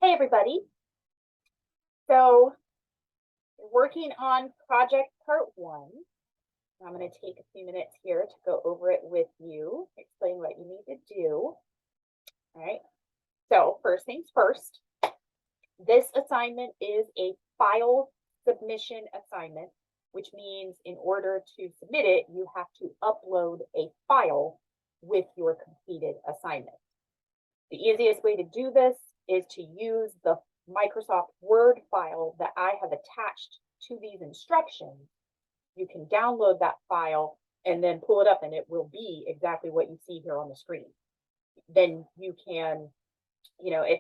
Hey everybody. So working on project part one. I'm going to take a few minutes here to go over it with you, explain what you need to do. All right. So first things first, this assignment is a file submission assignment, which means in order to submit it, you have to upload a file with your completed assignment. The easiest way to do this is to use the Microsoft Word file that I have attached to these instructions. You can download that file and then pull it up and it will be exactly what you see here on the screen. Then you can, if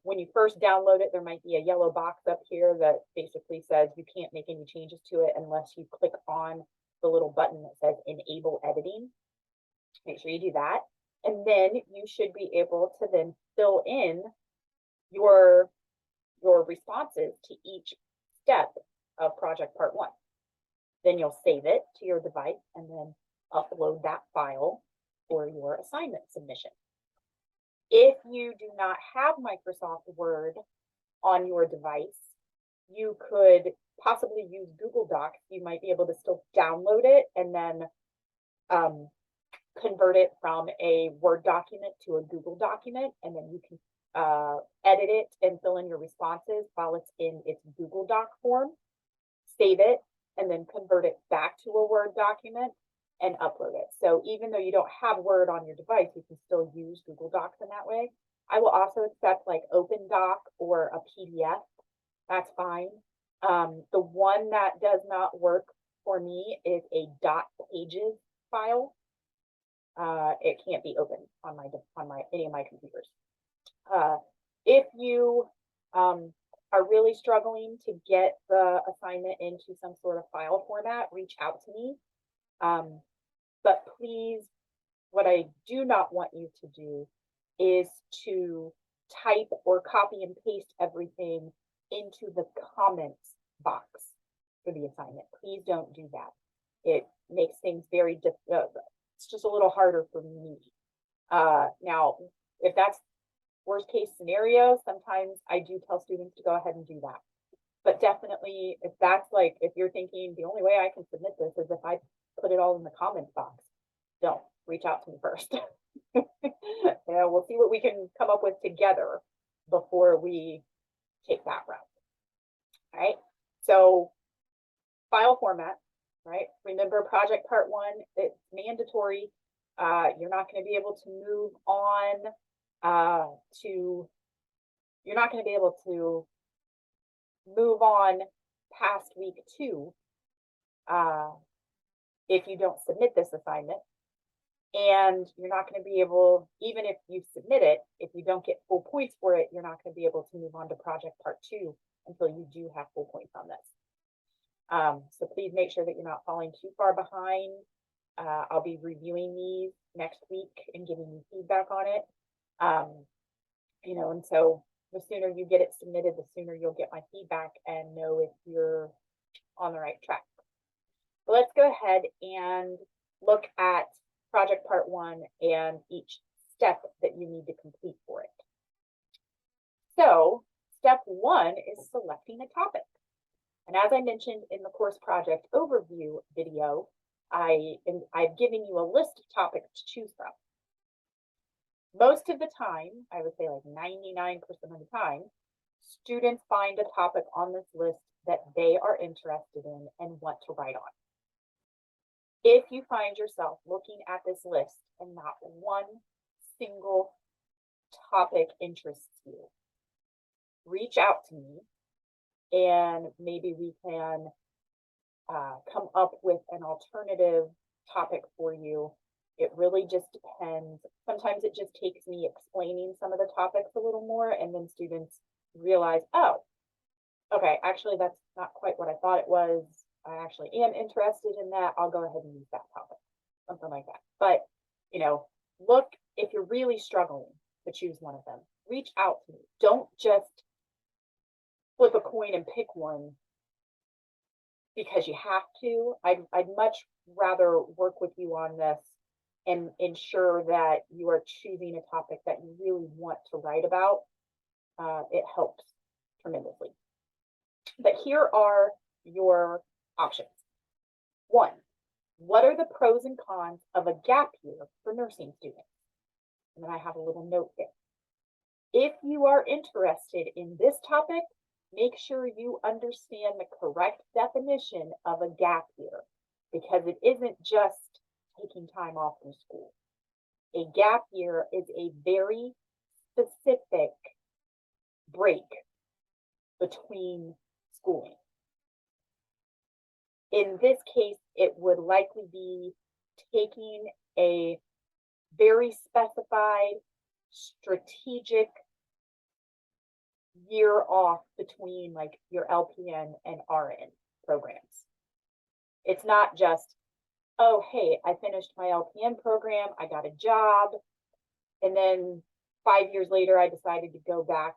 when you first download it, there might be a yellow box up here that basically says you can't make any changes to it unless you click on the little button that says enable editing. Make sure you do that. And then you should be able to then fill in your responses to each step of project part one. Then you'll save it to your device and then upload that file for your assignment submission. If you do not have Microsoft Word on your device, you could possibly use Google Docs. You might be able to still download it and then convert it from a Word document to a Google document, and then you can edit it and fill in your responses while it's in its Google Doc form, save it, and then convert it back to a Word document and upload it. So even though you don't have Word on your device, you can still use Google Docs in that way. I will also accept like OpenDoc or a PDF. That's fine. The one that does not work for me is a .pages file. It can't be opened on any of my computers. If you are really struggling to get the assignment into some sort of file format, reach out to me. But please, what I do not want you to do is to type or copy and paste everything into the comments box for the assignment. Please don't do that. It makes things very difficult. It's just a little harder for me. Now, if that's worst case scenario, sometimes I do tell students to go ahead and do that. But definitely, if you're thinking the only way I can submit this is if I put it all in the comments box, don't. Reach out to me first. We'll see what we can come up with together before we take that route. All right. So file format, right? Remember project part one, it's mandatory. You're not going to be able to move on past week 2 if you don't submit this assignment. And you're not going to be able, even if you submit it, if you don't get full points for it, you're not going to be able to move on to project part 2 until you do have full points on this. So please make sure that you're not falling too far behind. I'll be reviewing these next week and giving you feedback on it. And so the sooner you get it submitted, the sooner you'll get my feedback and know if you're on the right track. So let's go ahead and look at project part 1 and each step that you need to complete for it. So step 1 is selecting a topic. And as I mentioned in the course project overview video, I've given you a list of topics to choose from. Most of the time, I would say like 99% of the time, students find a topic on this list that they are interested in and want to write on. If you find yourself looking at this list and not one single topic interests you, reach out to me and maybe we can come up with an alternative topic for you. It really just depends. Sometimes it just takes me explaining some of the topics a little more, and then students realize, oh, okay, actually that's not quite what I thought it was. I actually am interested in that. I'll go ahead and use that topic, something like that. But, look, if you're really struggling to choose one of them, reach out to me. Don't just flip a coin and pick one because you have to. I'd much rather work with you on this and ensure that you are choosing a topic that you really want to write about it helps tremendously. But here are your options. 1, what are the pros and cons of a gap year for nursing students? And then I have a little note there. If you are interested in this topic, make sure you understand the correct definition of a gap year, because it isn't just taking time off from school. A gap year is a very specific break between schooling. In this case, it would likely be taking a very specified, strategic year off between like your LPN and RN programs. It's not just, oh, hey, I finished my LPN program, I got a job, and then 5 years later, I decided to go back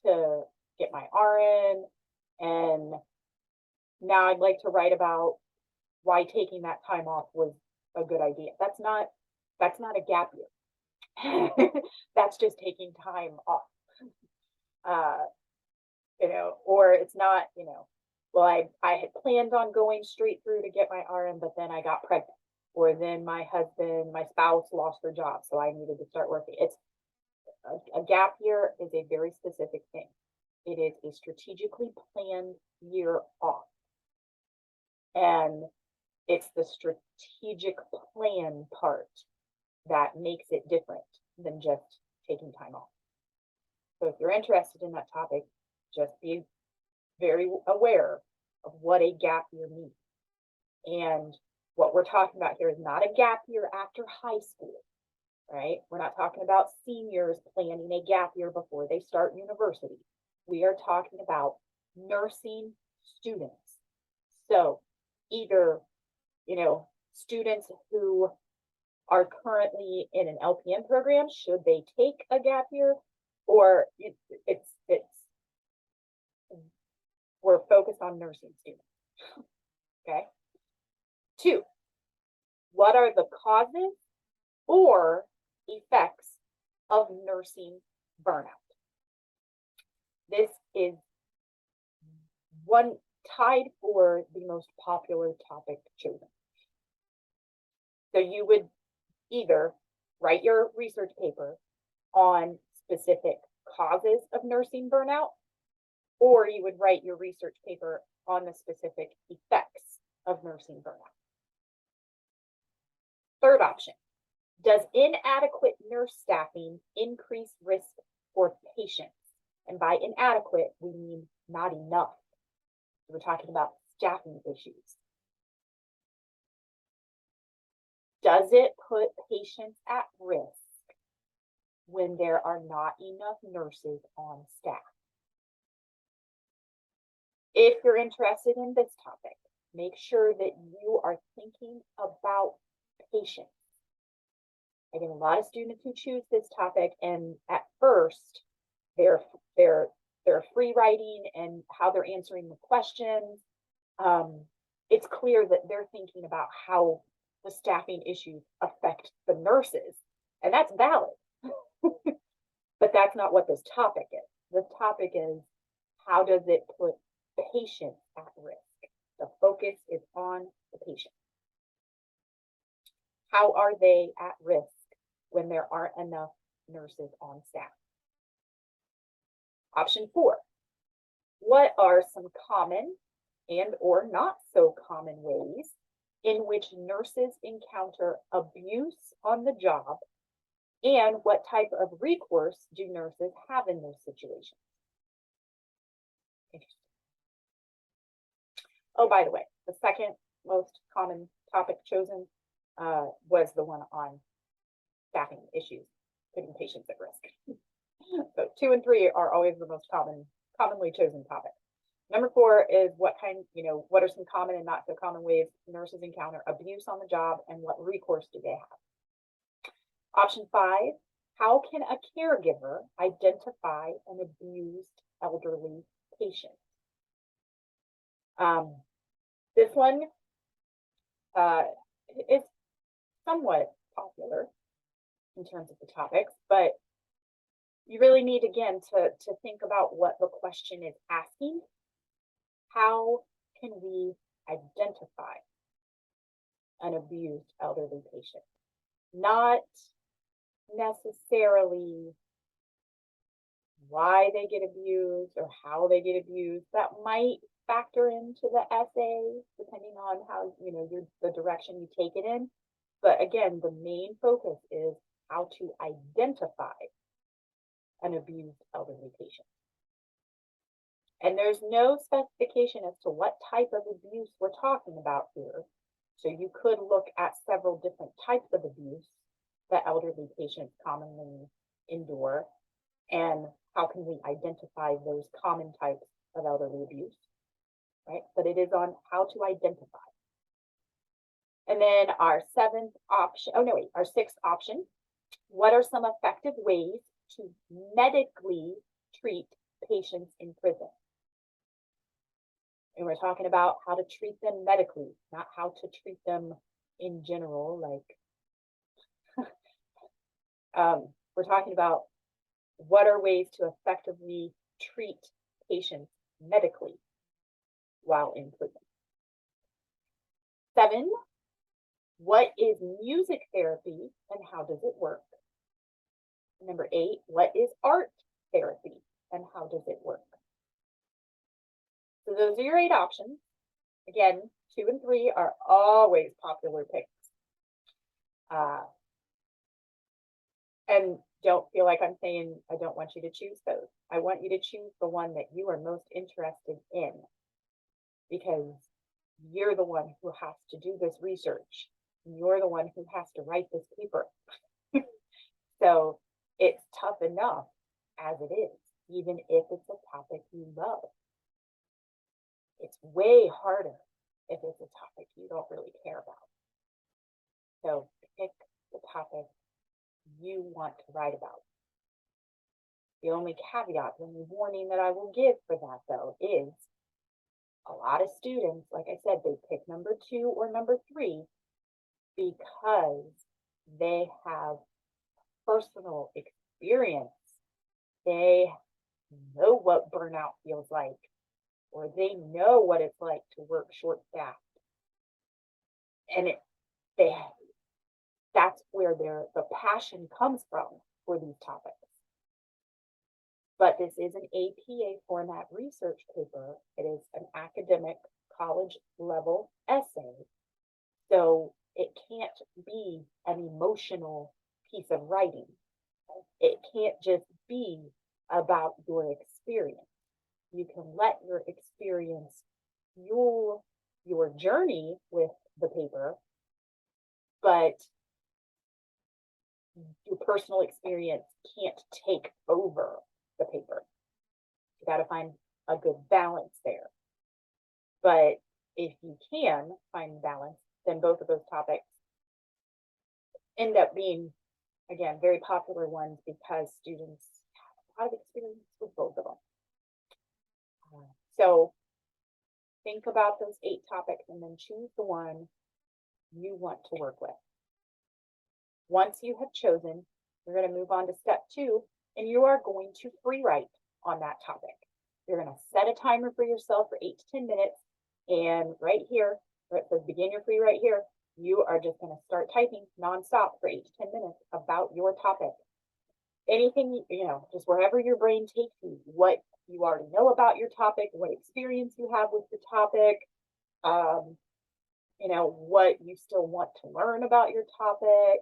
to get my RN, and now I'd like to write about why taking that time off was a good idea. That's not a gap year. That's just taking time off. Or it's not, well, I had planned on going straight through to get my RN, but then I got pregnant, or then my spouse lost their job, so I needed to start working. It's a gap year is a very specific thing. It is a strategically planned year off. And it's the strategic plan part that makes it different than just taking time off. So if you're interested in that topic, just be very aware of what a gap year means. And what we're talking about here is not a gap year after high school, right? We're not talking about seniors planning a gap year before they start university. We are talking about nursing students. So either, students who are currently in an LPN program, should they take a gap year, or we're focused on nursing students. Okay. 2, what are the causes or effects of nursing burnout? This is one tied for the most popular topic chosen. So you would either write your research paper on specific causes of nursing burnout, or you would write your research paper on the specific effects of nursing burnout. 3rd option, does inadequate nurse staffing increase risk for patients? And by inadequate, we mean not enough. We're talking about staffing issues. Does it put patients at risk when there are not enough nurses on staff? If you're interested in this topic, make sure that you are thinking about patients. I get a lot of students who choose this topic, and at first, they're free writing and how they're answering the questions. It's clear that they're thinking about how the staffing issues affect the nurses, and that's valid. But that's not what this topic is. The topic is, how does it put patients at risk? The focus is on the patient. How are they at risk when there aren't enough nurses on staff? Option 4, what are some common and or not so common ways in which nurses encounter abuse on the job, and what type of recourse do nurses have in those situations? Interesting. Oh, by the way, the second most common topic chosen was the one on staffing issues, putting patients at risk. So 2 and 3 are always the most commonly chosen topics. Number 4 is what are some common and not so common ways nurses encounter abuse on the job, and what recourse do they have? Option 5, how can a caregiver identify an abused elderly patient? This one is somewhat popular in terms of the topics, but you really need, again, to think about what the question is asking. How can we identify an abused elderly patient? Not necessarily why they get abused or how they get abused. That might factor into the essay, depending on how, the direction you take it in. But again, the main focus is how to identify an abused elderly patient. And there's no specification as to what type of abuse we're talking about here. So you could look at several different types of abuse that elderly patients commonly endure, and how can we identify those common types of elderly abuse, right? But it is on how to identify. And then our sixth option, what are some effective ways to medically treat patients in prison? And we're talking about how to treat them medically, not how to treat them in general. We're talking about what are ways to effectively treat patients medically while in prison. 7, what is music therapy and how does it work? Number 8, what is art therapy and how does it work? So those are your 8 options. Again, 2 and 3 are always popular picks. And don't feel like I'm saying I don't want you to choose those. I want you to choose the one that you are most interested in, because you're the one who has to do this research. You're the one who has to write this paper. So it's tough enough as it is, even if it's a topic you love. It's way harder if it's a topic you don't really care about. So pick the topic you want to write about. The only caveat, the only warning that I will give for that, though, is a lot of students, like I said, they pick number 2 or number 3 because they have personal experience. They know what burnout feels like, or they know what it's like to work short-staffed. And that's where the passion comes from for these topics. But this is an APA format research paper. It is an academic college level essay. So it can't be an emotional piece of writing. It can't just be about your experience. You can let your experience fuel your journey with the paper, but your personal experience can't take over the paper. You got to find a good balance there. But if you can find balance, then both of those topics end up being, again, very popular ones because students have a lot of experience with both of them. So think about those 8 topics and then choose the one you want to work with. Once you have chosen, you're going to move on to step 2, and you are going to free write on that topic. You're going to set a timer for yourself for 8 to 10 minutes. And right here, where it says begin your free write here, you are just going to start typing nonstop for 8 to 10 minutes about your topic. Anything, just wherever your brain takes you, what you already know about your topic, what experience you have with your topic, what you still want to learn about your topic,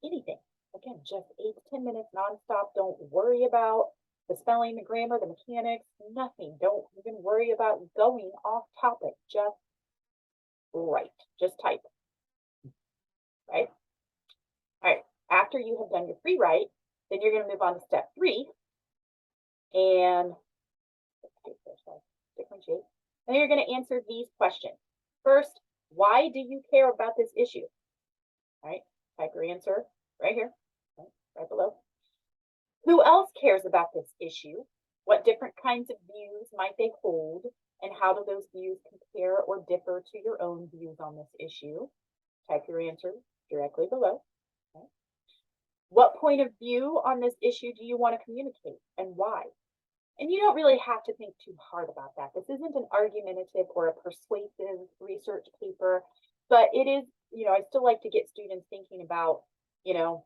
anything. Again, just 8 to 10 minutes nonstop. Don't worry about the spelling, the grammar, the mechanics, nothing. Don't even worry about going off topic. Just write, just type, right? All right, after you have done your free write, then you're going to move on to step 3, and differentiate. And you're going to answer these questions. First, why do you care about this issue? All right, type your answer right here, right below. Who else cares about this issue? What different kinds of views might they hold? And how do those views compare or differ to your own views on this issue? Type your answer directly below. Okay. What point of view on this issue do you want to communicate and why? And you don't really have to think too hard about that. This isn't an argumentative or a persuasive research paper, but it is, I still like to get students thinking about, you know,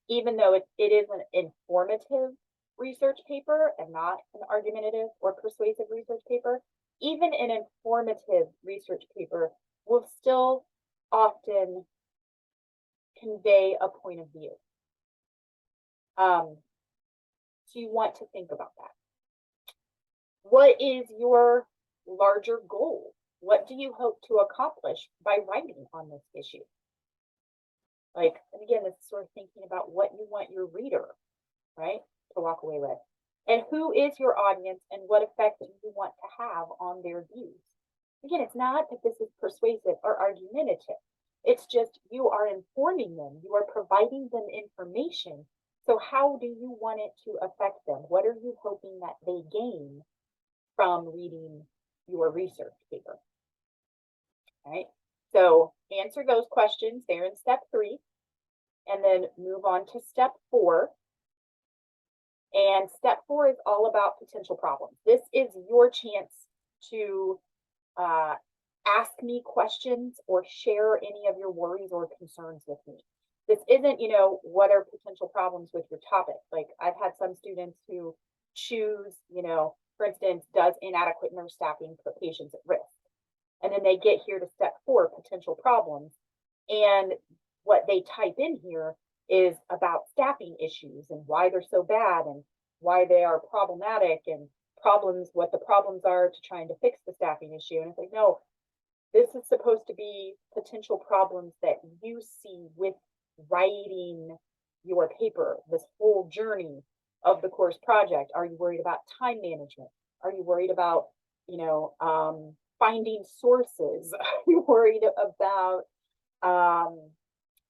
even though it is an informative research paper and not an argumentative or persuasive research paper, even an informative research paper will still often convey a point of view. So you want to think about that. What is your larger goal? What do you hope to accomplish by writing on this issue? Like, and again, this is sort of thinking about what you want your reader, right, to walk away with. And who is your audience and what effect do you want to have on their views? Again, it's not that this is persuasive or argumentative. It's just you are informing them. You are providing them information. So how do you want it to affect them? What are you hoping that they gain from reading your research paper? All right. So answer those questions there in step 3, and then move on to step 4. And step 4 is all about potential problems. This is your chance to ask me questions or share any of your worries or concerns with me. This isn't, what are potential problems with your topic? Like, I've had some students who choose, for instance, does inadequate nurse staffing put patients at risk? And then they get here to step 4, potential problems. And what they type in here is about staffing issues and why they're so bad and why they are problematic and problems, what the problems are to trying to fix the staffing issue. And it's like, no, this is supposed to be potential problems that you see with writing your paper, this whole journey of the course project. Are you worried about time management? Are you worried about, finding sources? Are you worried about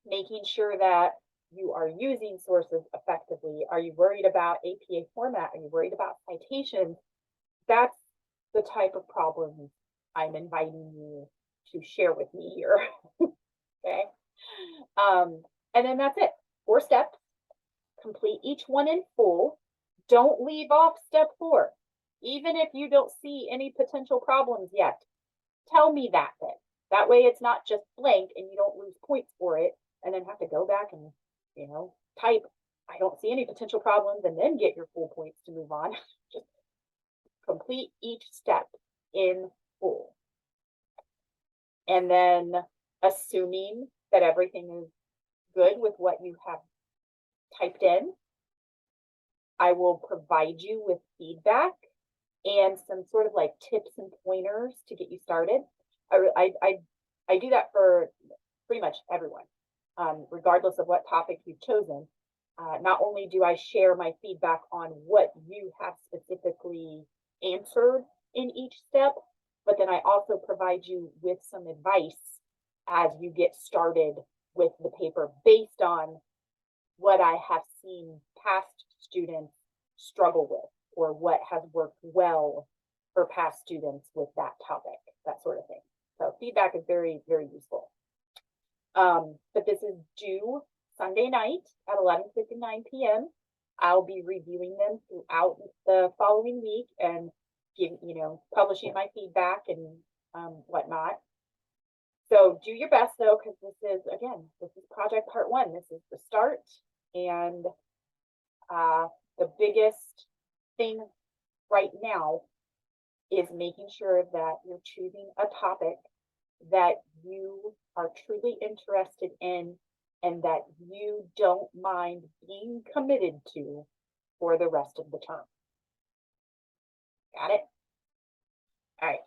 making sure that you are using sources effectively? Are you worried about APA format? Are you worried about citations? That's the type of problems I'm inviting you to share with me here. Okay. And then that's it. 4 steps. Complete each one in full. Don't leave off step 4. Even if you don't see any potential problems yet, tell me that then. That way it's not just blank and you don't lose points for it and then have to go back and, type, I don't see any potential problems, and then get your full points to move on. Just complete each step in full. And then, assuming that everything is good with what you have typed in, I will provide you with feedback and some sort of like tips and pointers to get you started. I do that for pretty much everyone, regardless of what topic you've chosen. Not only do I share my feedback on what you have specifically answered in each step, but then I also provide you with some advice as you get started with the paper based on what I have seen past students struggle with, or what has worked well for past students with that topic, that sort of thing. So feedback is very, very useful. But this is due Sunday night at 11:59 p.m. I'll be reviewing them throughout the following week and publishing my feedback and whatnot. So do your best though, because this is project part 1. This is the start, and the biggest thing right now is making sure that you're choosing a topic that you are truly interested in and that you don't mind being committed to for the rest of the term. Got it? All right.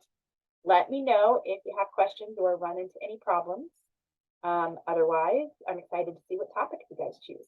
Let me know if you have questions or run into any problems. Otherwise, I'm excited to see what topics you guys choose.